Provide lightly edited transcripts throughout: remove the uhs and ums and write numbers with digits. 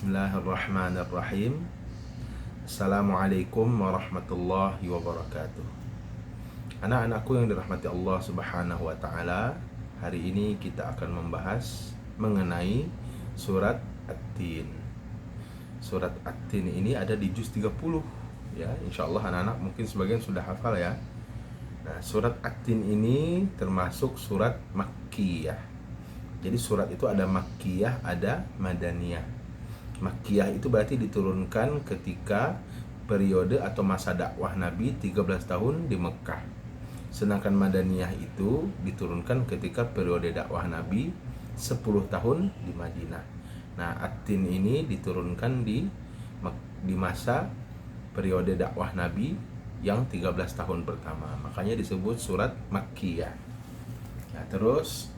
Bismillahirrahmanirrahim. Assalamualaikum warahmatullahi wabarakatuh. Anak-anakku yang dirahmati Allah Subhanahu wa taala, hari ini kita akan membahas mengenai surat At-Tin. Surat At-Tin ini ada di juz 30 ya. Insyaallah anak-anak mungkin sebagian sudah hafal ya. Nah, surat At-Tin ini termasuk surat Makkiyah. Jadi surat itu ada Makkiyah, ada Madaniyah. Makkiyah itu berarti diturunkan ketika periode atau masa dakwah Nabi 13 tahun di Mekah. Sedangkan Madaniyah itu diturunkan ketika periode dakwah Nabi 10 tahun di Madinah. Nah, At-Tin ini diturunkan di masa periode dakwah Nabi yang 13 tahun pertama. Makanya disebut surat Makkiyah. Nah, terus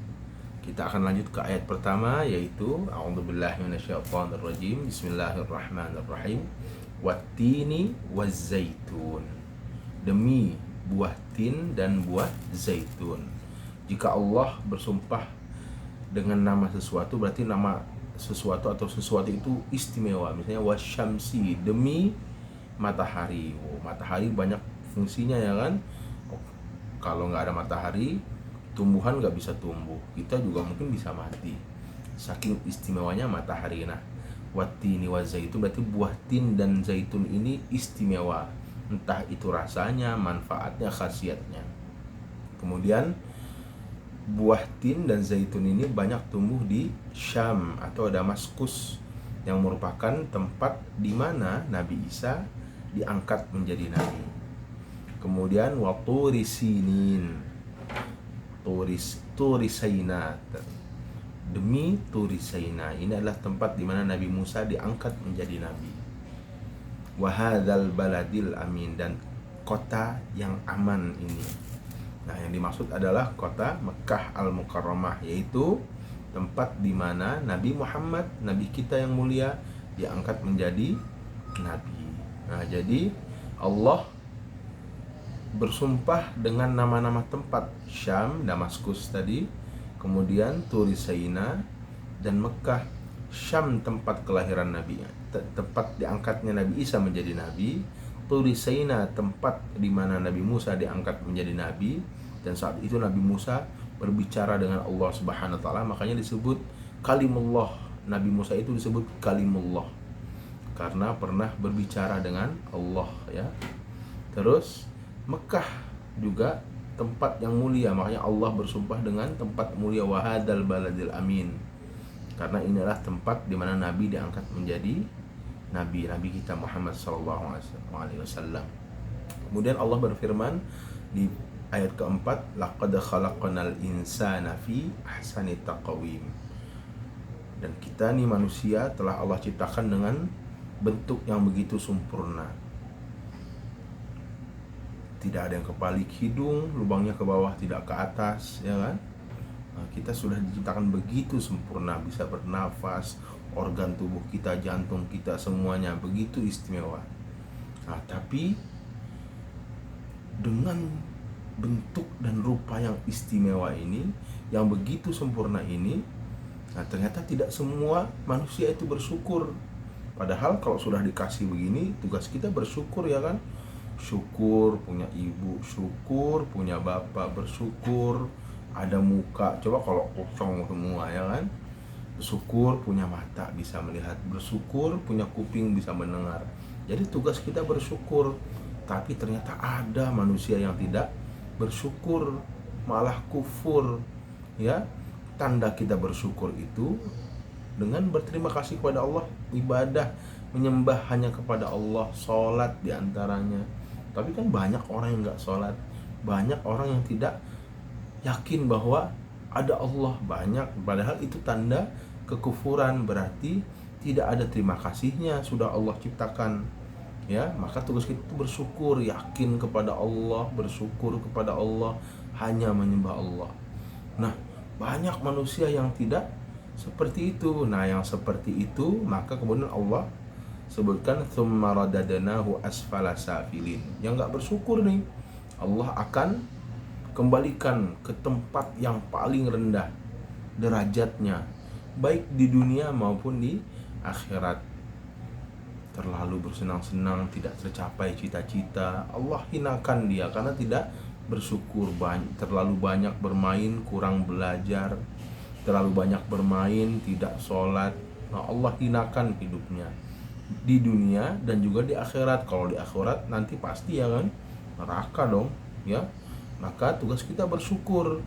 kita akan lanjut ke ayat pertama, yaitu A'udzubillahi minasyaitonirrajim. Bismillahirrahmanirrahim. Wattini wazzaitun. Demi buah tin dan buah zaitun. Jika Allah bersumpah dengan nama sesuatu, berarti nama sesuatu atau sesuatu itu istimewa. Misalnya wasyamsi, demi matahari. Matahari banyak fungsinya ya kan. Kalau nggak ada matahari, tumbuhan nggak bisa tumbuh, kita juga mungkin bisa mati, saking istimewanya matahari. Nah, wattini wazaitun berarti buah tin dan zaitun ini istimewa, entah itu rasanya, manfaatnya, khasiatnya. Kemudian buah tin dan zaitun ini banyak tumbuh di Syam atau Damaskus, yang merupakan tempat di mana Nabi Isa diangkat menjadi nabi. Kemudian wa turi sinin, Turi Saina, demi Turi Saina, ini adalah tempat di mana Nabi Musa diangkat menjadi nabi. Wa hadzal baladil amin, dan kota yang aman ini. Nah, yang dimaksud adalah kota Mekah Al-Mukarramah, yaitu tempat di mana Nabi Muhammad, nabi kita yang mulia, diangkat menjadi nabi. Nah, jadi Allah bersumpah dengan nama-nama tempat, Syam, Damaskus tadi, kemudian Turi Saina dan Mekah. Syam tempat kelahiran Nabi, tempat diangkatnya Nabi Isa menjadi nabi. Turi Saina tempat di mana Nabi Musa diangkat menjadi nabi, dan saat itu Nabi Musa berbicara dengan Allah Subhanahu wa taala, makanya disebut kalimullah. Nabi Musa itu disebut kalimullah karena pernah berbicara dengan Allah ya. Terus Mekah juga tempat yang mulia, makanya Allah bersumpah dengan tempat mulia, wa hadzal baladil amin, karena inilah tempat di mana Nabi diangkat menjadi nabi kita Muhammad sallallahu alaihi wasallam. Kemudian Allah berfirman di ayat keempat, laqad khalaqnal insana fi ahsani taqwim, dan kita nih manusia telah Allah ciptakan dengan bentuk yang begitu sempurna. Tidak ada yang kepalik hidung, lubangnya ke bawah tidak ke atas, ya kan? Nah, kita sudah diciptakan begitu sempurna, bisa bernafas, organ tubuh kita, jantung kita, semuanya begitu istimewa. Nah, tapi dengan bentuk dan rupa yang istimewa ini, yang begitu sempurna ini, nah ternyata tidak semua manusia itu bersyukur. Padahal kalau sudah dikasih begini, tugas kita bersyukur ya kan? Syukur punya ibu, syukur punya bapak, bersyukur ada muka. Coba kalau kosong semua ya kan? Bersyukur punya mata bisa melihat, bersyukur punya kuping bisa mendengar. Jadi tugas kita bersyukur. Tapi ternyata ada manusia yang tidak bersyukur, malah kufur ya. Tanda kita bersyukur itu dengan berterima kasih kepada Allah, ibadah, menyembah hanya kepada Allah, sholat diantaranya. Tapi kan banyak orang yang nggak sholat, banyak orang yang tidak yakin bahwa ada Allah, banyak. Padahal itu tanda kekufuran, berarti tidak ada terima kasihnya sudah Allah ciptakan. Ya, maka tugas kita itu bersyukur, yakin kepada Allah, bersyukur kepada Allah, hanya menyembah Allah. Nah, banyak manusia yang tidak seperti itu. Nah, yang seperti itu maka kemudian Allah sebutkan tsumma radadnahu asfala safilin. Yang enggak bersyukur nih, Allah akan kembalikan ke tempat yang paling rendah derajatnya, baik di dunia maupun di akhirat. terlalu bersenang-senang, tidak tercapai cita-cita, Allah hinakan dia karena tidak bersyukur. Terlalu banyak bermain, kurang belajar, terlalu banyak bermain, tidak sholat, nah Allah hinakan hidupnya di dunia dan juga di akhirat. Kalau di akhirat nanti pasti ya kan neraka dong ya. Maka tugas kita bersyukur.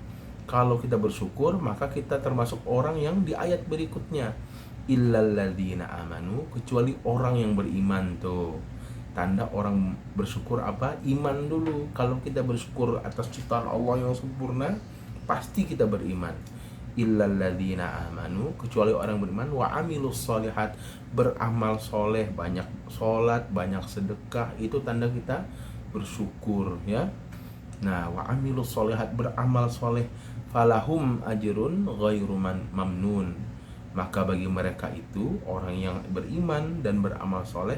Kalau kita bersyukur, maka kita termasuk orang yang di ayat berikutnya, illalladzina amanu, kecuali orang yang beriman. Tuh tanda orang bersyukur apa? Iman dulu. Kalau kita bersyukur atas ciptaan Allah yang sempurna, pasti kita beriman. Illalladzina amanu, kecuali orang beriman, wa amilus solihat, beramal soleh, banyak sholat, banyak sedekah, itu tanda kita bersyukur ya. Nah, wa amilus solihat, beramal soleh, falahum ajrun ghairu mamnun, maka bagi mereka itu orang yang beriman dan beramal soleh,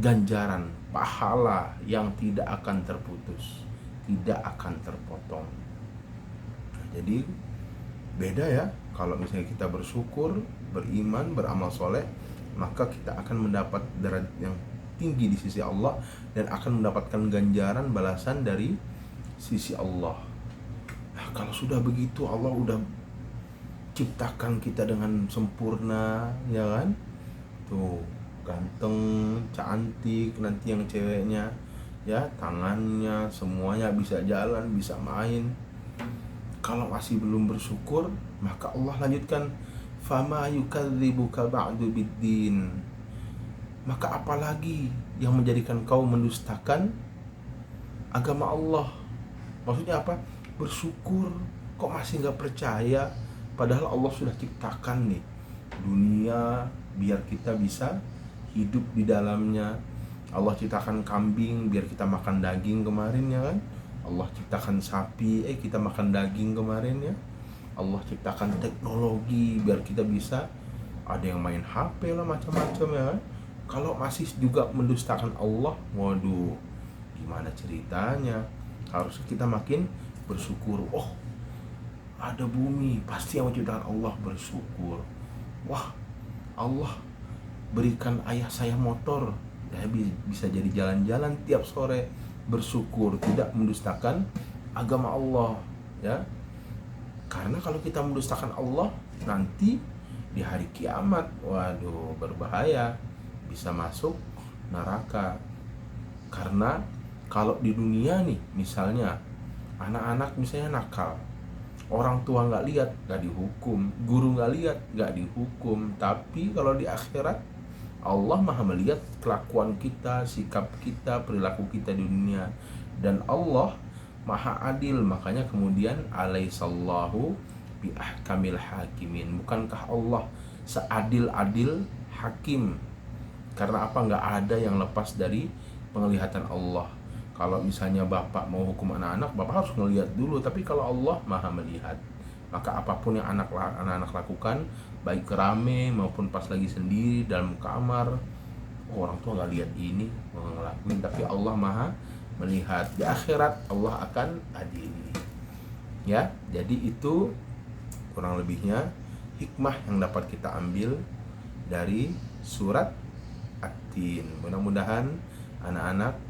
ganjaran pahala yang tidak akan terputus, tidak akan terpotong. Jadi beda ya, kalau misalnya kita bersyukur, beriman, beramal soleh, maka kita akan mendapat derajat yang tinggi di sisi Allah dan akan mendapatkan ganjaran balasan dari sisi Allah. Nah, kalau sudah begitu, Allah udah ciptakan kita dengan sempurna ya kan, tuh ganteng, cantik, nanti yang ceweknya ya, tangannya semuanya bisa jalan, bisa main. Kalau masih belum bersyukur, maka Allah lanjutkan, fama yukadzibuka ba'du biddin, maka apalagi yang menjadikan kau mendustakan agama Allah. Maksudnya apa? Bersyukur kok masih gak percaya, padahal Allah sudah ciptakan nih dunia biar kita bisa hidup di dalamnya. Allah ciptakan kambing biar kita makan daging kemarin ya kan. Allah ciptakan sapi, kita makan daging kemarin ya. Allah ciptakan teknologi biar kita bisa, ada yang main HP lah, macam-macam ya kan. Kalau masih juga mendustakan Allah, waduh, gimana ceritanya? Harus kita makin bersyukur. Oh, ada bumi, pasti yang menciptakan Allah, bersyukur. Wah, Allah berikan ayah saya motor, ya bisa jadi jalan-jalan tiap sore, bersyukur, tidak mendustakan agama Allah ya. Karena kalau kita mendustakan Allah, nanti di hari kiamat, waduh, berbahaya, bisa masuk neraka. Karena kalau di dunia nih, misalnya anak-anak misalnya nakal, orang tua nggak lihat, nggak dihukum, guru nggak lihat, nggak dihukum. Tapi kalau di akhirat, Allah maha melihat kelakuan kita, sikap kita, perilaku kita di dunia, dan Allah maha adil. Makanya kemudian alaihissallahu bi ahkamil hakimin, bukankah Allah seadil-adil hakim? Karena apa? Nggak ada yang lepas dari penglihatan Allah. Kalau misalnya bapak mau hukum anak-anak, bapak harus ngelihat dulu. Tapi kalau Allah maha melihat, maka apapun yang anak-anak lakukan, baik rame maupun pas lagi sendiri dalam kamar, orang tua nggak lihat ini ngelakuin, tapi Allah maha melihat. Di akhirat Allah akan adili ya. Jadi itu kurang lebihnya hikmah yang dapat kita ambil dari surat At-Tin. Mudah-mudahan anak-anak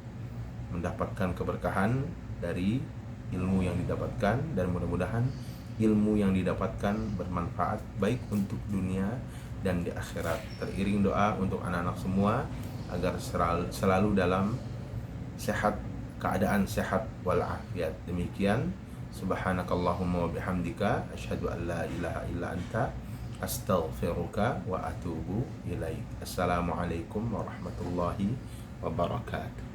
mendapatkan keberkahan dari ilmu yang didapatkan, dan mudah-mudahan ilmu yang didapatkan bermanfaat baik untuk dunia dan di akhirat. Teriring doa untuk anak-anak semua agar selalu dalam sehat, keadaan sehat walafiat. Demikian, subhanakallahumma wa bihamdika asyhadu an la ilaha illa anta astaghfiruka wa atubu ilaik. Assalamualaikum warahmatullahi wabarakatuh.